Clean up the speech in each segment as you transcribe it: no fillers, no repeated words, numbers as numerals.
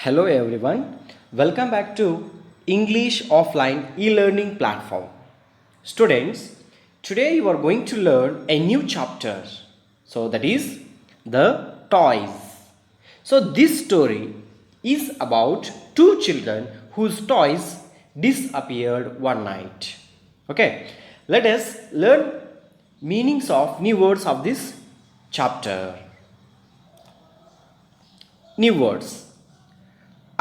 Hello everyone, welcome back to English Offline e-learning platform. Students, today you are going to learn a new chapter. So that is the toys. So this story is about two children whose toys disappeared one night. Okay, let us learn meanings of new words of this chapter. New words.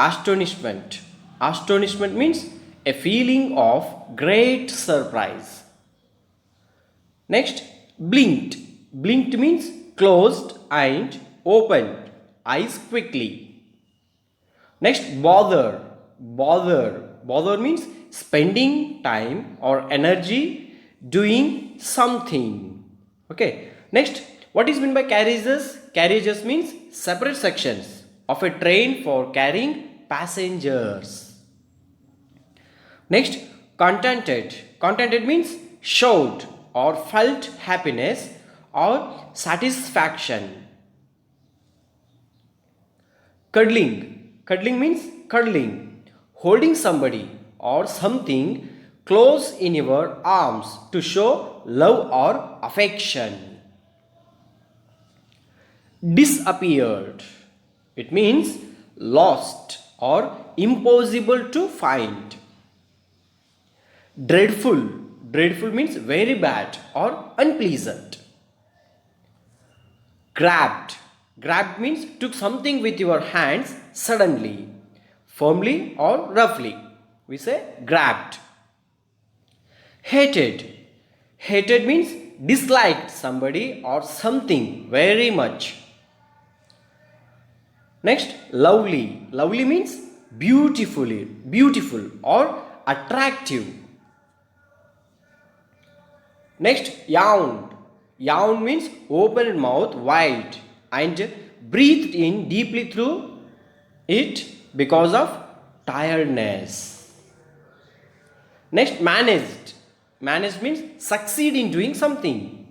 Astonishment. Astonishment means a feeling of great surprise. Next, blinked. Blinked means closed and opened eyes quickly. Next, bother. Bother. Bother means spending time or energy doing something. Okay. Next, what is meant by carriages? Carriages means separate sections of a train for carrying passengers. Next, contented. Contented means showed or felt happiness or satisfaction. Cuddling. Cuddling means cuddling, holding somebody or something close in your arms to show love or affection. Disappeared. It means lost or impossible to find. Dreadful. Dreadful means very bad or unpleasant. Grabbed. Grabbed means took something with your hands suddenly, firmly or roughly. We say grabbed. Hated. Hated means disliked somebody or something very much. Next, lovely. Lovely means beautiful or attractive. Next, yawned. Yawn means opened mouth wide and breathed in deeply through it because of tiredness. Next, managed. Managed means succeed in doing something.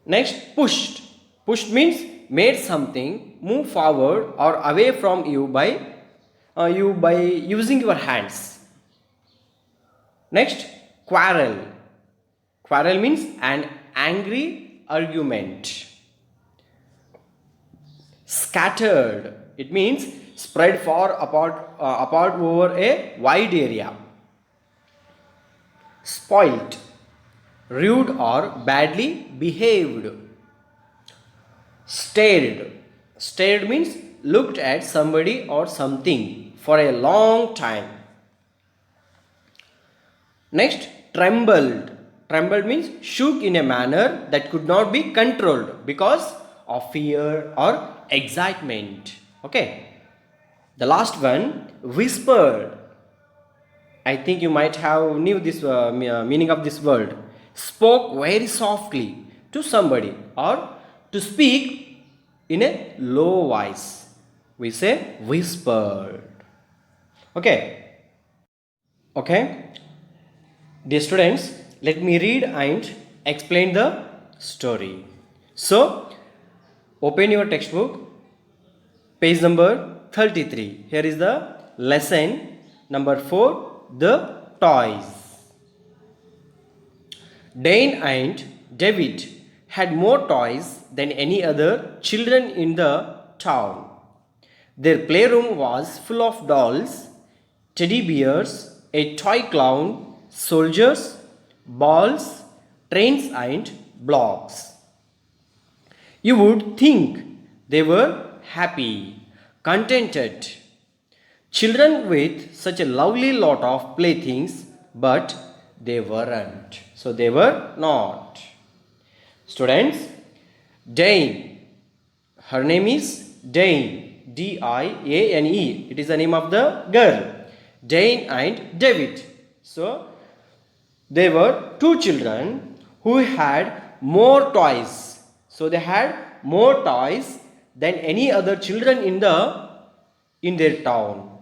Next, pushed. Pushed means made something move forward or away from you by using your hands. Next, quarrel. Quarrel means an angry argument. Scattered. It means spread far apart over a wide area. Spoilt. Rude or badly behaved. Stared. Stared means looked at somebody or something for a long time. Next, trembled. Trembled means shook in a manner that could not be controlled because of fear or excitement. Okay. The last one, whispered. I think you might have knew this meaning of this word. Spoke very softly to somebody or to speak in a low voice. We say whispered. Okay. Okay. Dear students, let me read and explain the story. So, open your textbook, page number 33. Here is the lesson number 4, the toys. Dane and David had more toys than any other children in the town. Their playroom was full of dolls, teddy bears, a toy clown, soldiers, balls, trains, and blocks. You would think they were happy, contented. Children with such a lovely lot of playthings, but they weren't. So they were not. Students, Dane. Her name is Dane. D-I-A-N-E. It is the name of the girl. Dane and David. So they were two children who had more toys. So they had more toys than any other children in their town.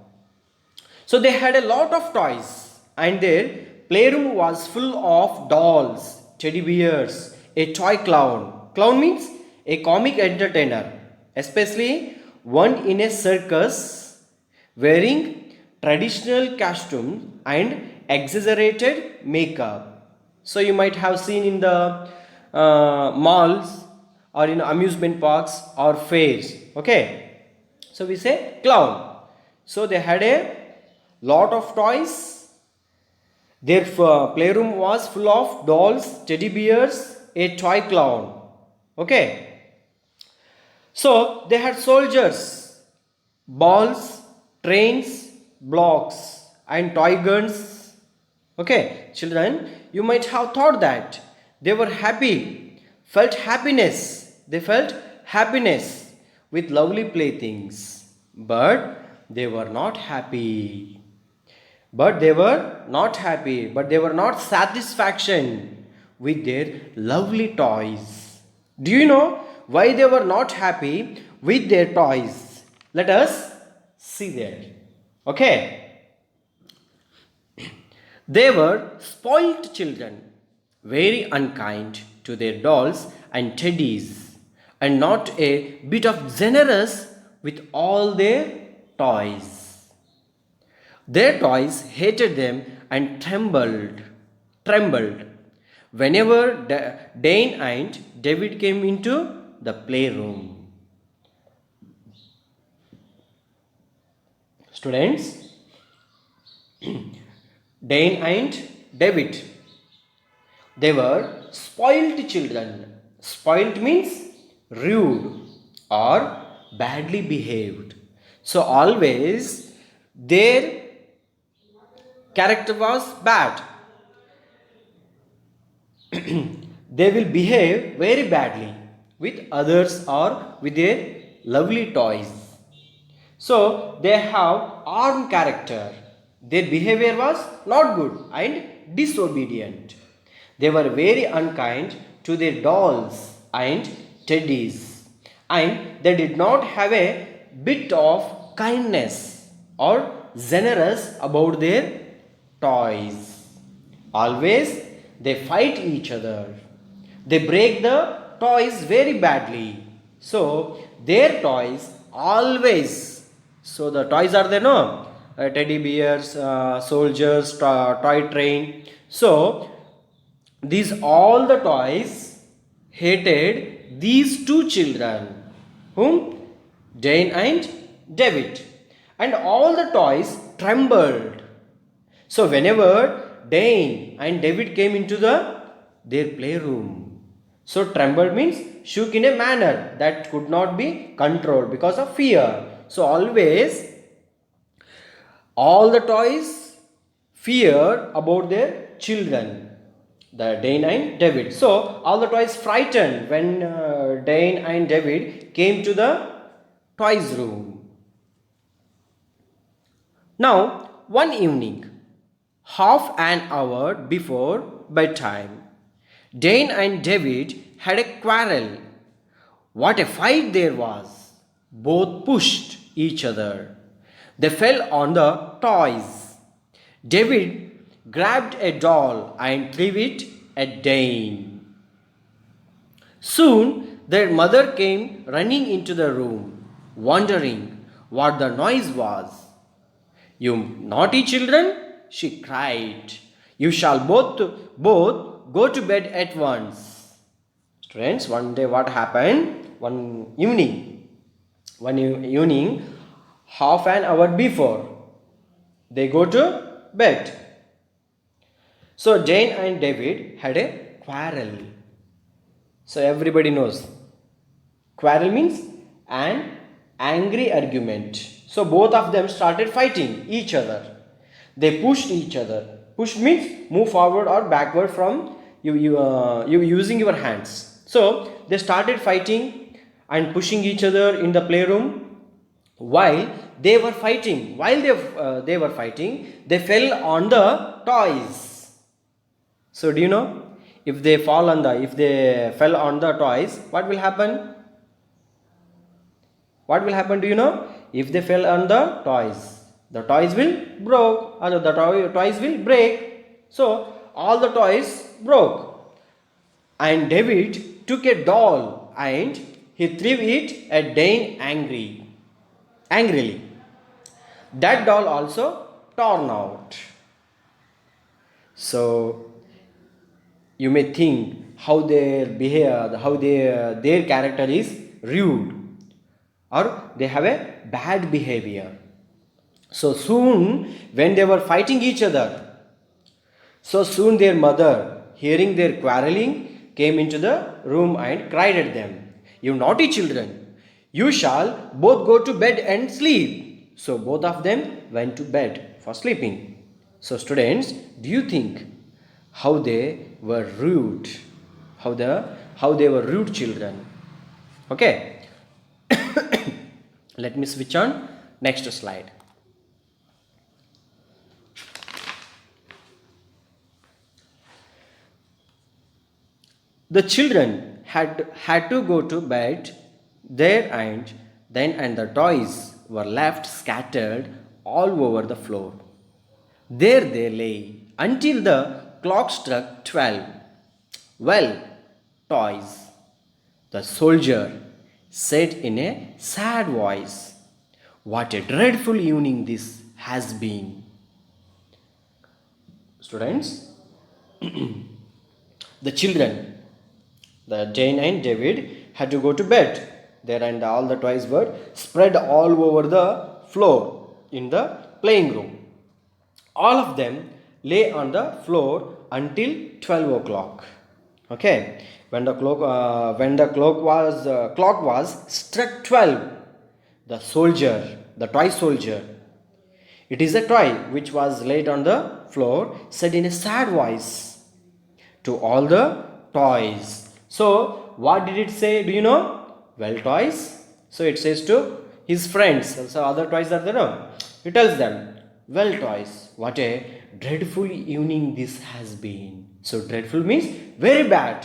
So they had a lot of toys and their playroom was full of dolls, teddy bears, a toy clown. Clown means a comic entertainer, especially one in a circus wearing traditional costume and exaggerated makeup. So you might have seen in the malls or in amusement parks or fairs. Okay, so we say clown. So they had a lot of toys. Their playroom was full of dolls, teddy bears, a toy clown. Okay, so they had soldiers, balls, trains, blocks, and toy guns. Okay, children, you might have thought that they were happy, felt happiness. They felt happiness with lovely playthings, but they were not happy. But they were not happy, but they were not satisfaction with their lovely toys. Do you know why they were not happy with their toys? Let us see that. Okay. They were spoilt children, very unkind to their dolls and teddies, and not a bit of generous with all their toys. Their toys hated them and trembled whenever Dane and David came into the playroom. Students, Dane and David, they were spoilt children. Spoilt means rude or badly behaved. So always their character was bad. They will behave very badly with others or with their lovely toys. So they have armed character. Their behavior was not good and disobedient. They were very unkind to their dolls and teddies, and they did not have a bit of kindness or generous about their toys. Always they fight each other. They break the toys very badly. So their toys always. So the toys are there, no? Teddy bears, soldiers, toy train. So these all the toys hated these two children, whom Jane and David, and all the toys trembled. So whenever Dane and David came into their playroom, so trembled means shook in a manner that could not be controlled because of fear. So always all the toys feared about their children, the Dane and David. So all the toys frightened when Dane and David came to the toys room. Now one evening, half an hour before bedtime, Dane and David had a quarrel. What a fight there was! Both pushed each other. They fell on the toys. David grabbed a doll and threw it at Dane. Soon their mother came running into the room, wondering what the noise was. "You naughty children," she cried. "You shall both go to bed at once." Students, one day what happened? One evening, half an hour before, they go to bed. So Jane and David had a quarrel. So everybody knows. Quarrel means an angry argument. So both of them started fighting each other. They pushed each other. Push means move forward or backward from you using your hands. So they started fighting and pushing each other in the playroom. While they were fighting, they fell on the toys. So do you know, if they fell on the toys, what will happen? What will happen? Do you know? If they fell on the toys will broke, or the toys will break. So all the toys broke, and David took a doll and he threw it at Dane angry. angrily. That doll also torn out. So you may think how they behave, how their character is rude, or they have a bad behavior. So soon, when they were fighting each other, so soon their mother, hearing their quarreling, came into the room and cried at them, "You naughty children, you shall both go to bed and sleep." So both of them went to bed for sleeping. So students, do you think how they were rude? How they were rude children? Okay. Let me switch on next slide. The children had to go to bed there, and the toys were left scattered all over the floor. There they lay until the clock struck 12. "Well, toys," the soldier said in a sad voice, "what a dreadful evening this has been." Students, the children, the Jane and David, had to go to bed there, and all the toys were spread all over the floor in the playing room. All of them lay on the floor until 12 o'clock. Okay, when the clock was struck 12, the toy soldier, it is a toy which was laid on the floor, said in a sad voice to all the toys. So what did it say? Do you know? "Well, toys." So it says to his friends, also other toys are there, no? He tells them, "Well, toys, what a dreadful evening this has been." So dreadful means very bad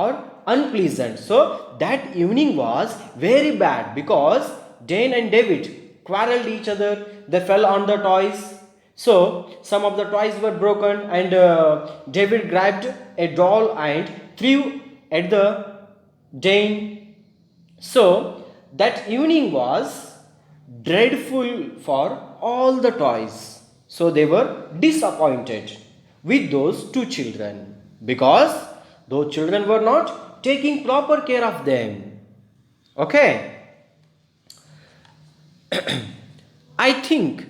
or unpleasant. So that evening was very bad because Jane and David quarreled each other. They fell on the toys. So some of the toys were broken, and David grabbed a doll and threw at the Jane. So that evening was dreadful for all the toys. So they were disappointed with those two children because those children were not taking proper care of them. Okay. I think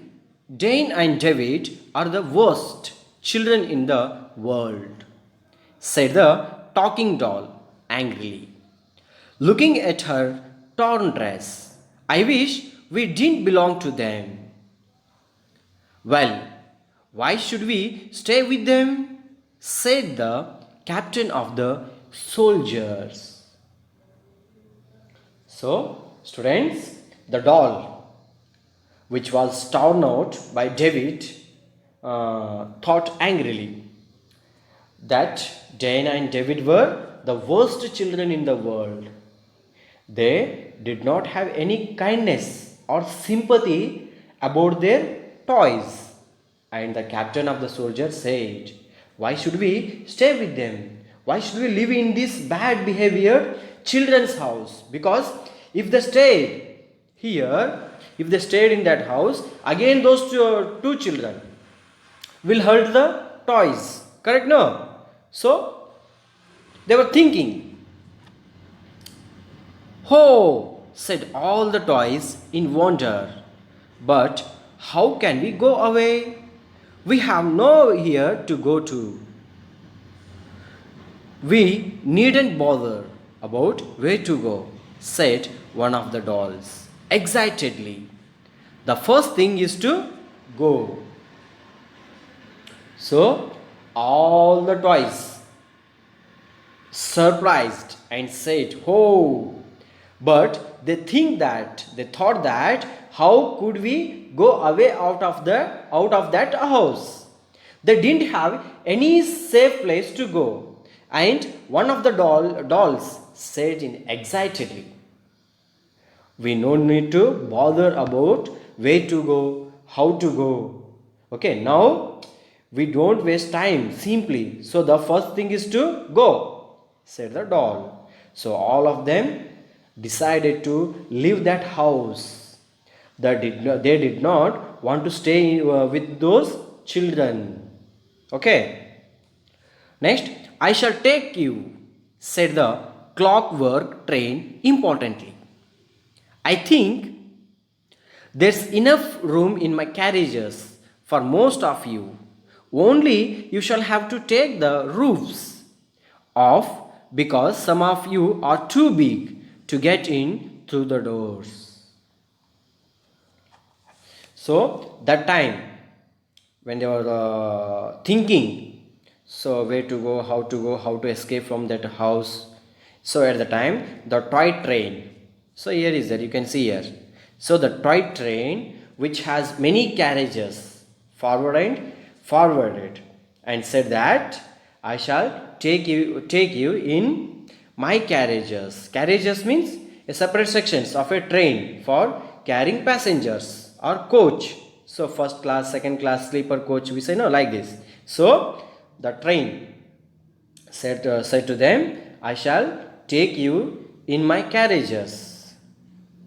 Jane and David are the worst children in the world, said the talking doll angrily, looking at her torn dress. "I wish we didn't belong to them." "Well, why should we stay with them?" said the captain of the soldiers. So, students, the doll which was torn out by David thought angrily that Jane and David were the worst children in the world. They did not have any kindness or sympathy about their toys. And the captain of the soldiers said, "Why should we stay with them? Why should we live in this bad behavior children's house? Because if they stayed here, if they stayed in that house, again those two children will hurt the toys." Correct? No? So they were thinking. "Oh," said all the toys in wonder, "but how can we go away? We have nowhere to go to." "We needn't bother about where to go," said one of the dolls excitedly. "The first thing is to go." So all the toys surprised and said, "Oh," but they thought that how could we go away out of that house? They didn't have any safe place to go. And one of the dolls said in excitedly, "We no need to bother about where to go, how to go. Okay, now we don't waste time simply. So the first thing is to go," said the doll. So all of them decided to leave that house. They did not want to stay with those children. Okay. Next, I shall take you, said the clockwork train importantly. I think there's enough room in my carriages for most of you. Only you shall have to take the roofs off because some of you are too big to get in through the doors. So, that time when they were thinking, so where to go, how to escape from that house. So, at the time, the toy train. So, here is that you can see here. So, the toy train which has many carriages forwarded and said that I shall take you in my carriages. Carriages means a separate sections of a train for carrying passengers or coach. So first class, second class, sleeper coach, we say no like this. So the train said to them, I shall take you in my carriages.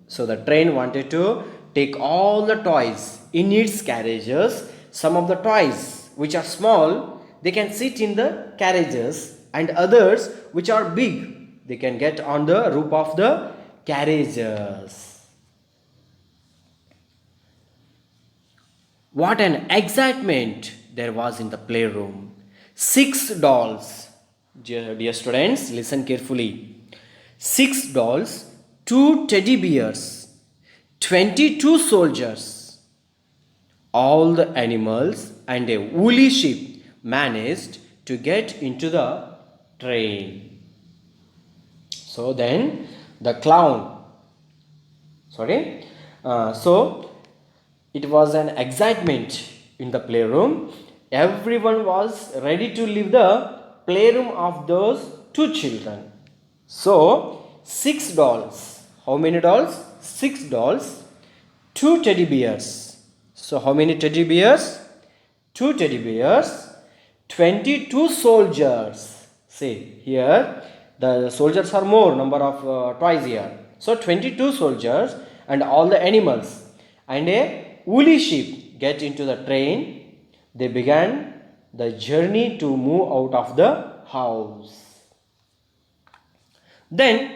So the train wanted to take all the toys in its carriages. Some of the toys which are small, they can sit in the carriages, and others which are big, they can get on the roof of the carriages. What an excitement there was in the playroom. 6 dolls. Dear students, listen carefully. 6 dolls, 2 teddy bears, 22 soldiers, all the animals, and a woolly sheep managed to get into the train. So then the clown, so it was an excitement in the playroom. Everyone was ready to leave the playroom of those 2 children. So 6 dolls. How many dolls? 6 dolls, 2 teddy bears. So how many teddy bears? 2 teddy bears, 22 soldiers. See here, the soldiers are more number of toys here. So 22 soldiers and all the animals and a woolly sheep get into the train. They began the journey to move out of the house. Then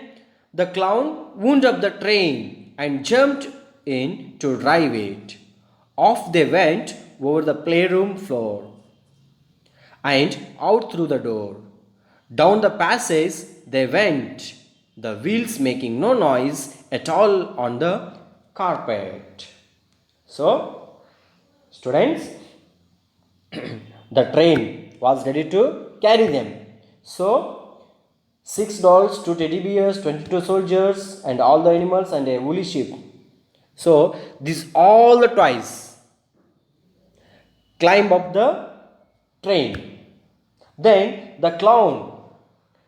the clown wound up the train and jumped in to drive it. Off they went over the playroom floor and out through the door. Down the passage they went, the wheels making no noise at all on the carpet. So, students, the train was ready to carry them. So, 6 dolls, 2 teddy bears, 22 soldiers, and all the animals, and a woolly sheep. So, these all the toys climb up the train. Then the clown.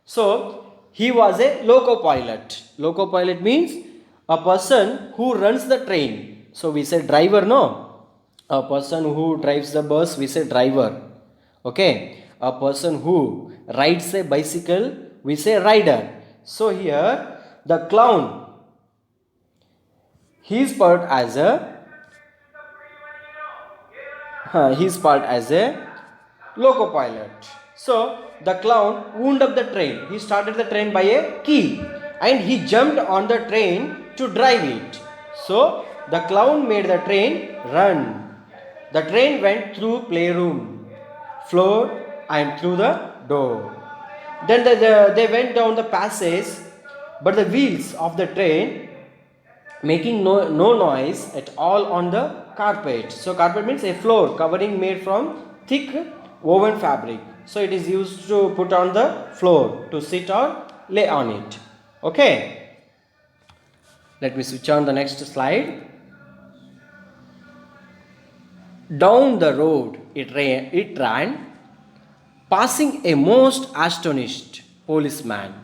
So, he was a loco pilot. Loco pilot means a person who runs the train. So, we say driver, no? A person who drives the bus, we say driver. Okay. A person who rides a bicycle, we say rider. So, here the clown, he is part as a loco pilot. So the clown wound up the train. He started the train by a key and he jumped on the train to drive it. So the clown made the train run. The train went through playroom, floor, and through the door. Then they went down the passage, but the wheels of the train making no noise at all on the carpet. So carpet means a floor covering made from thick woven fabric. So it is used to put on the floor to sit or lay on it. Okay. Let me switch on the next slide. Down the road it ran, passing a most astonished policeman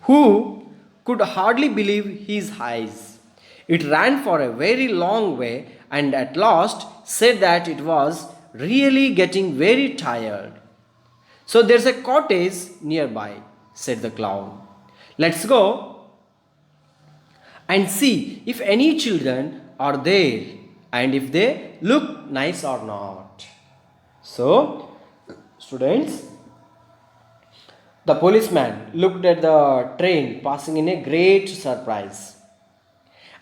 who could hardly believe his eyes. It ran for a very long way and at last said that it was really getting very tired. So there's a cottage nearby, said the clown. Let's go and see if any children are there and if they look nice or not. So, students, the policeman looked at the train passing in a great surprise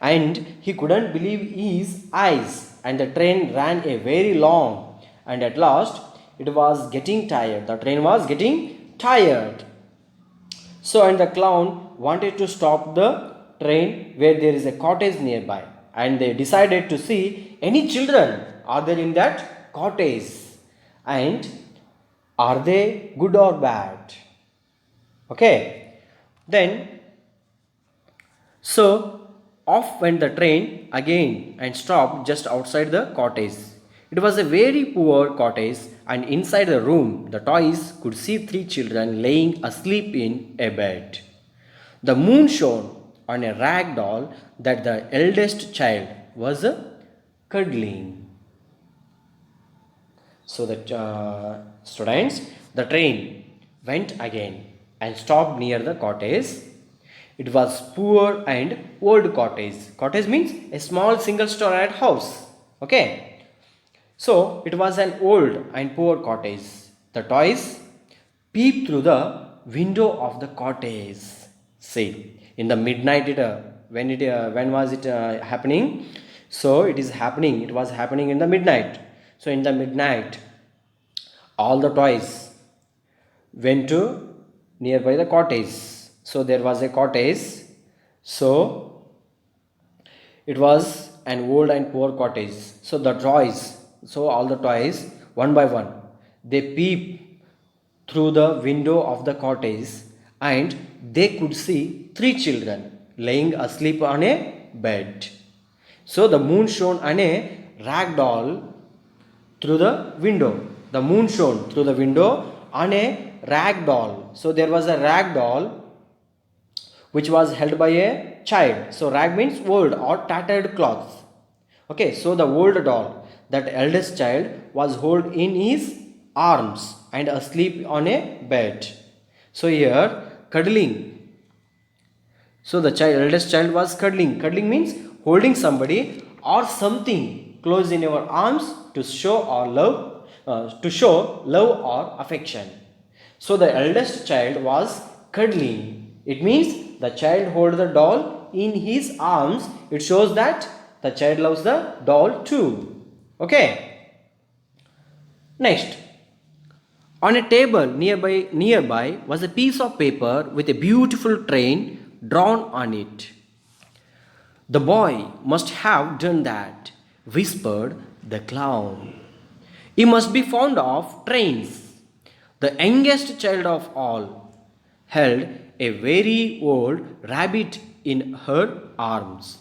and he couldn't believe his eyes, and the train ran a very long, and at last it was getting tired. The train was getting tired. So, and the clown wanted to stop the train where there is a cottage nearby, and they decided to see any children are there in that cottage, and are they good or bad. Okay, then so off went the train again and stopped just outside the cottage. It was a very poor cottage, and inside the room the toys could see three children laying asleep in a bed. The moon shone on a rag doll that the eldest child was cuddling. So students, the train went again and stopped near the cottage. It was poor and old cottage. Cottage means a small single storied house. Okay. So it was an old and poor cottage. The toys peeped through the window of the cottage. See, in the midnight, when was it happening? So it is happening. It was happening in the midnight. So in the midnight, all the toys went to nearby the cottage. So there was a cottage. So it was an old and poor cottage. So the toys, so all the toys, one by one, they peep through the window of the cottage, and they could see three children laying asleep on a bed. So the moon shone on a rag doll through the window. The moon shone through the window on a rag doll. So there was a rag doll which was held by a child. So rag means old or tattered cloths. Okay, so the old doll, that eldest child, was held in his arms and asleep on a bed. So here cuddling. So the eldest child was cuddling. Cuddling means holding somebody or something close in your arms to show love or affection. So the eldest child was cuddling. It means the child hold the doll in his arms. It shows that the child loves the doll too. Okay. Next, on a table nearby was a piece of paper with a beautiful train drawn on it. The boy must have done that, whispered the clown. He must be fond of trains. The youngest child of all held a very old rabbit in her arms.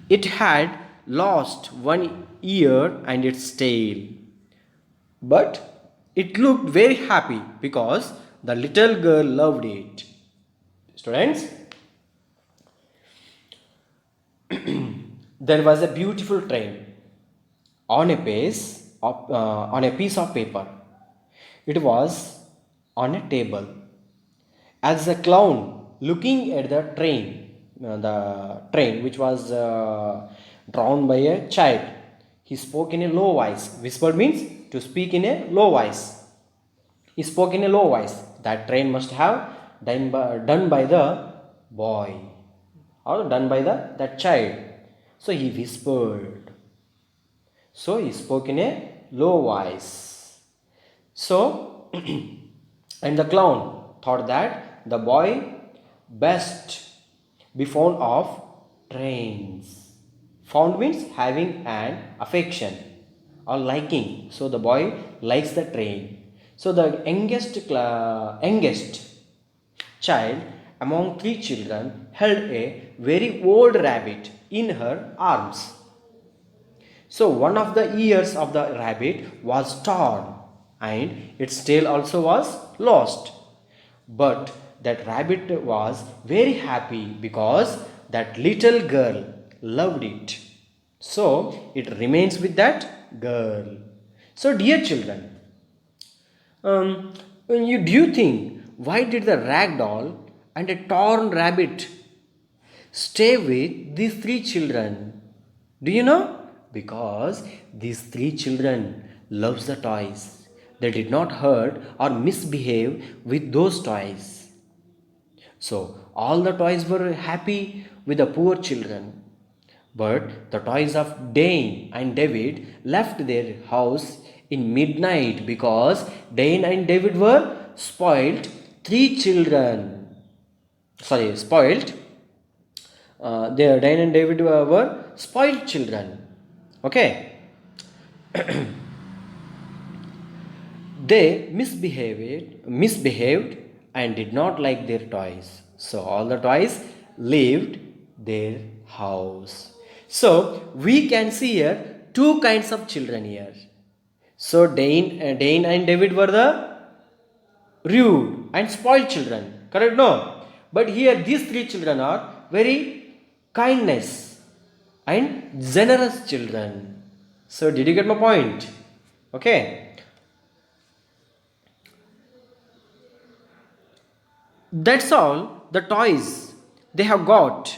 It had lost one ear and its tail, but it looked very happy because the little girl loved it. Students, there was a beautiful train on a piece of paper. It was on a table. As the clown looking at the train which was drawn by a child, he spoke in a low voice. Whispered means to speak in a low voice. He spoke in a low voice. That train must have done by the boy or done by that child. So he whispered. So he spoke in a low voice. So, and the clown thought that the boy best be fond of trains. Fond means having an affection or liking. So the boy likes the train. So the youngest child among three children held a very old rabbit in her arms. So one of the ears of the rabbit was torn and its tail also was lost. But that rabbit was very happy because that little girl loved it. So it remains with that girl. So dear children, do you think why did the rag doll and a torn rabbit stay with these three children? Do you know? Because these three children loves the toys. They did not hurt or misbehave with those toys. So all the toys were happy with the poor children. But the toys of Dane and David left their house in midnight because Dane and David were spoiled three children. Sorry, spoiled. Dane and David were spoiled children. Okay. They misbehaved and did not like their toys. So all the toys left their house. So we can see here two kinds of children here. So Dane and David were the rude and spoiled children. Correct? No. But here these three children are very kindness and generous children. So did you get my point? Okay. That's all the toys they have got,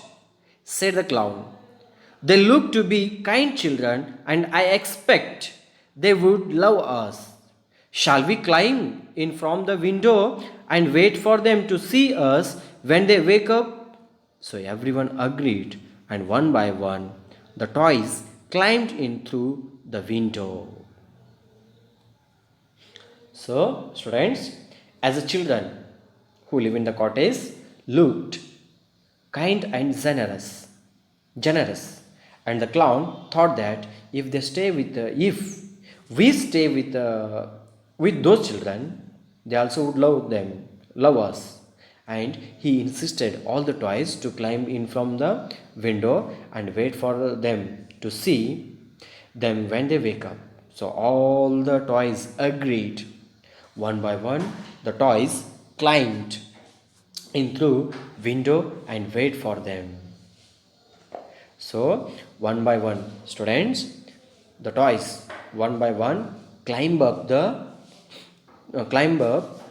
said the clown. They look to be kind children, and I expect they would love us. Shall we climb in from the window and wait for them to see us when they wake up? So everyone agreed, and one by one, the toys climbed in through the window. So, students, as a children who live in the cottage looked kind and generous, and the clown thought that if we stay with those children, they also would love us. And he insisted all the toys to climb in from the window and wait for them to see them when they wake up. So all the toys agreed. One by one, the toys climbed in through window and wait for them. So one by one, students, the toys one by one climb up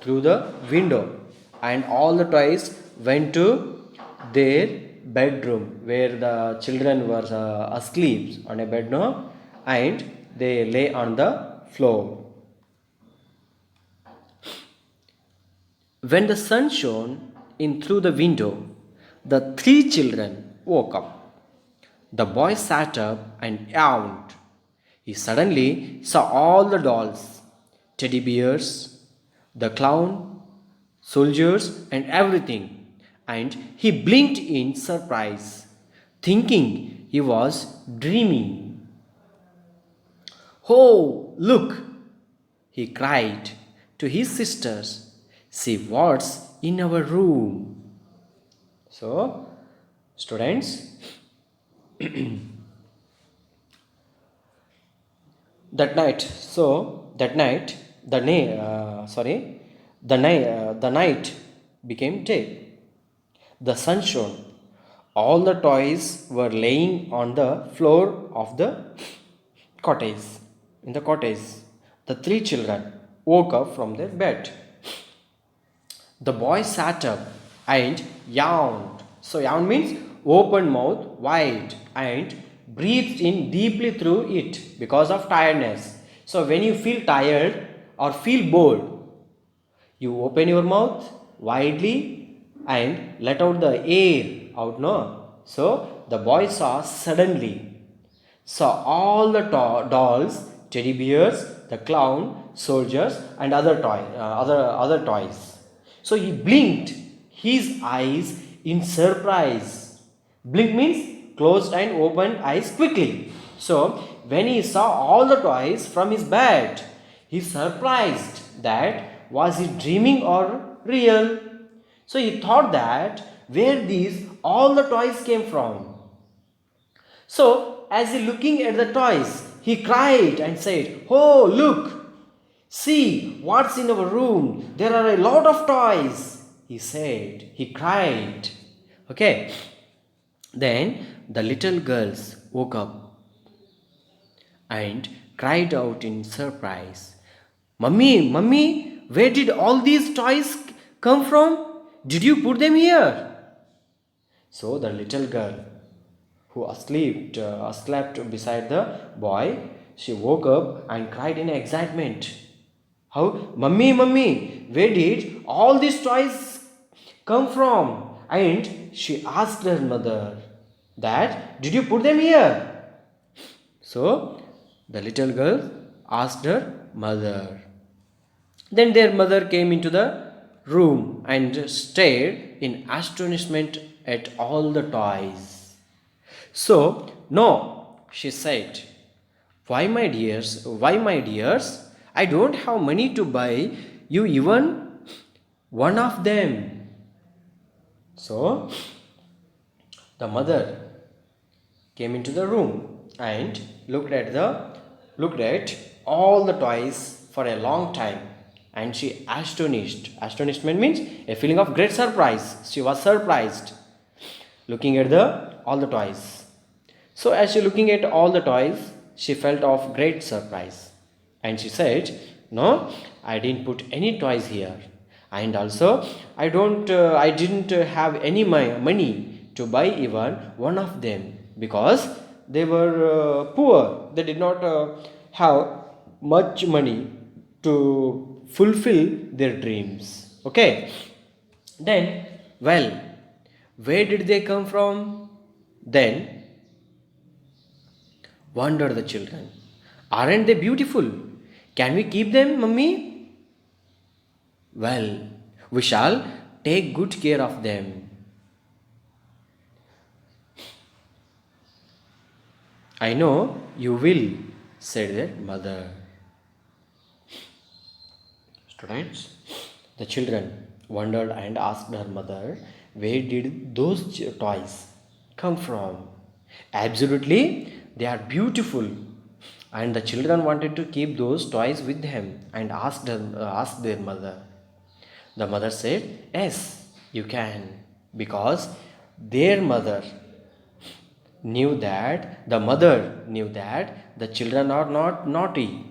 through the window, and all the toys went to their bedroom where the children were asleep on a bed, no, and they lay on the floor. When the sun shone in through the window, the three children woke up. The boy sat up and yawned. He suddenly saw all the dolls, teddy bears, the clown, soldiers, and everything, and he blinked in surprise, thinking he was dreaming. Oh, look! He cried to his sisters. See what's in our room. So, students, that night, the night became day. The sun shone. All the toys were laying on the floor of the cottage. In the cottage, the three children woke up from their bed. The boy sat up and yawned. So yawn means open mouth wide and breathed in deeply through it because of tiredness. So when you feel tired or feel bored, you open your mouth widely and let out the air out, no? So the boy saw all the dolls, teddy bears, the clown, soldiers, and other toys. So he blinked his eyes in surprise. Blink means closed and opened eyes quickly. So when he saw all the toys from his bed, he surprised that was he dreaming or real. So he thought that where these all the toys came from. So as he looking at the toys, he cried and said, "Oh, look! See what's in our room. There are a lot of toys," he said. He cried. Okay. Then the little girls woke up and cried out in surprise, Mummy, where did all these toys come from? Did you put them here?" So the little girl who slept beside the boy. She woke up and cried in excitement. How, mummy, mummy, where did all these toys come from? And she asked her mother that, did you put them here? So the little girl asked her mother. Then their mother came into the room and stared in astonishment at all the toys. So, no, she said, why, my dears, why, my dears, I don't have money to buy you even one of them. So, the mother came into the room and looked at all the toys for a long time, and she astonishment means a feeling of great surprise. She was surprised looking at the all the toys. So as she looking at all the toys, she felt of great surprise, and she said, no, I didn't put any toys here, and also I didn't have any money to buy even one of them, because they were poor. They did not have much money to fulfill their dreams. Okay, then, well, where did they come from? Then wondered the children. Aren't they beautiful? Can we keep them, mummy? Well, we shall take good care of them. I know you will, said their mother. Students, the children wondered and asked her mother, where did those toys come from? Absolutely, they are beautiful. And the children wanted to keep those toys with them and asked their mother. The mother said, yes, you can, because their mother knew that the children are not naughty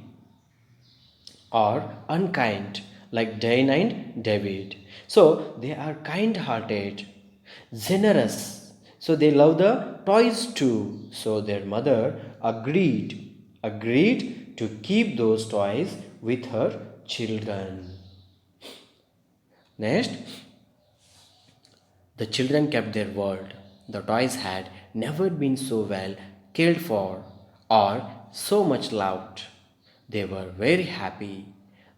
or unkind like Jane and David. So they are kind hearted, generous. So they love the toys too. So their mother agreed to keep those toys with her children. Next, the children kept their word. The toys had never been so well cared for or so much loved. They were very happy.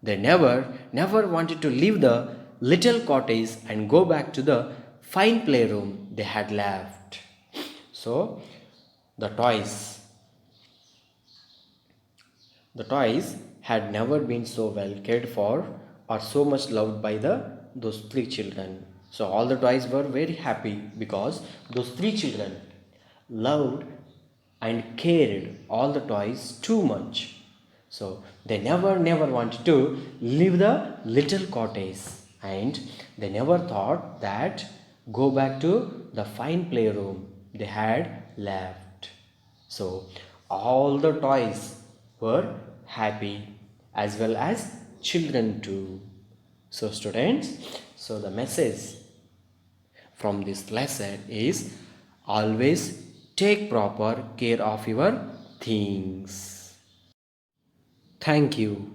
They never wanted to leave the little cottage and go back to the fine playroom they had left. So, the toys the toys had never been so well cared for or so much loved by the those three children. So all the toys were very happy because those three children loved and cared all the toys too much. So they never wanted to leave the little cottage, and they never thought that go back to the fine playroom they had left. So all the toys were happy as well as children too. So students, so the message from this lesson is always take proper care of your things. Thank you.